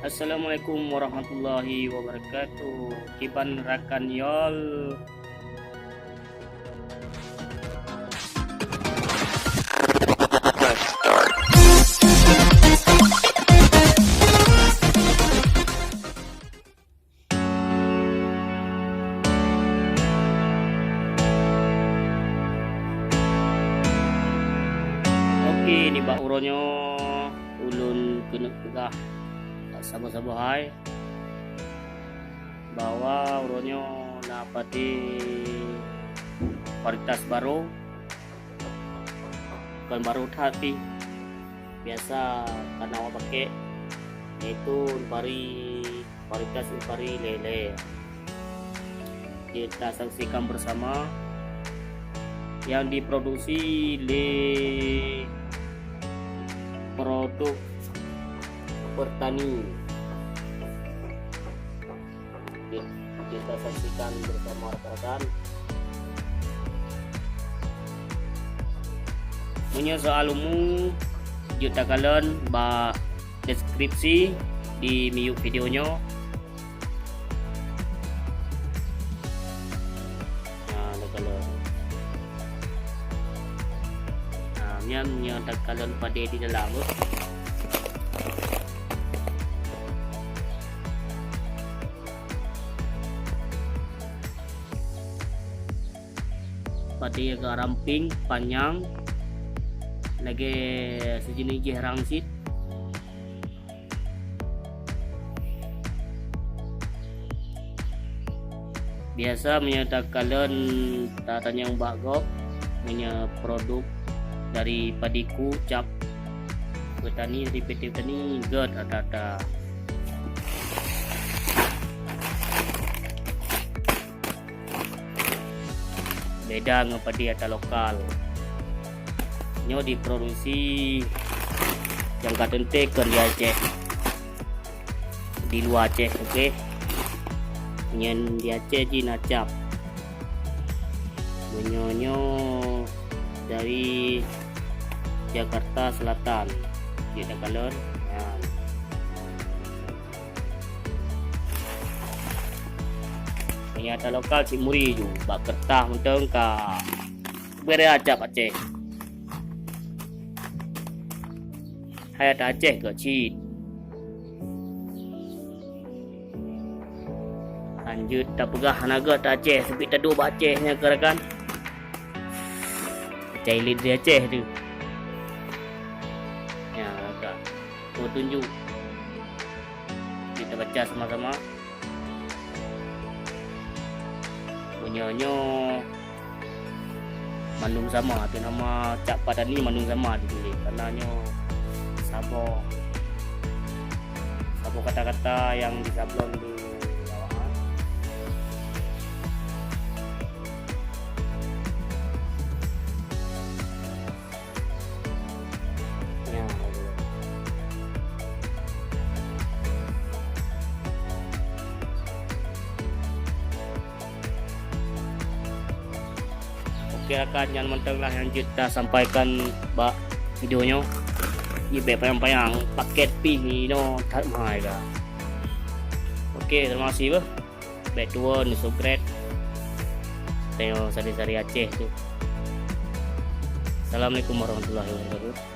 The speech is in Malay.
Assalamualaikum warahmatullahi wabarakatuh. Kiban rakan yol. Oke, di bak uronyo ulun kena pegah sama-sama hai bahwa uronyo napati varietas baru bukan baru hati biasa karena awak pakai yaitu varietas Impari lele. Kita saksikan bersama yang diproduksi di produk Pertani. Kita saksikan bersama rekan-rekan. Punya soalumu juta kalian ba deskripsi di miuk videonya. Nah, kalian. Nah, nya kalian pada di dalam. Padi agak ramping, panjang, lagi sejenis rangsit. Biasa menyatakan tatanya yang bagok, punya produk dari padiku cap petani dari PT Petani ged ada. Beda dengan padi atau lokal. Nyo diproduksi yang katentekan di Aceh, di luar Aceh, oke? Yang di Aceh di Nacap. Menyonyo dari Jakarta Selatan, di Dakalon. Nyata lokal Cimuri ju bak kertah menteng ka bere acap Aceh. Hai ada Aceh ke Cid. Lanjut tak pegah naga tak Aceh sepi tadu ba Acehnya kerakan. Aceh lid di Aceh tu. Ya agak aku tunjuk. Kita baca sama-sama. Punyanya Mandung sama tu nama cap padan ni Mandung sama ditulis karenanya sabo kata-kata yang disablon di bawah. Ya. Oke akan yang menteng lah yang kita sampaikan bak videonya. Ini payang paket pi ni no tak mahal dah. Oke terima kasih bah. Baik tua ni so great. Tengok sari-sari Aceh tu. Assalamualaikum warahmatullahi wabarakatuh.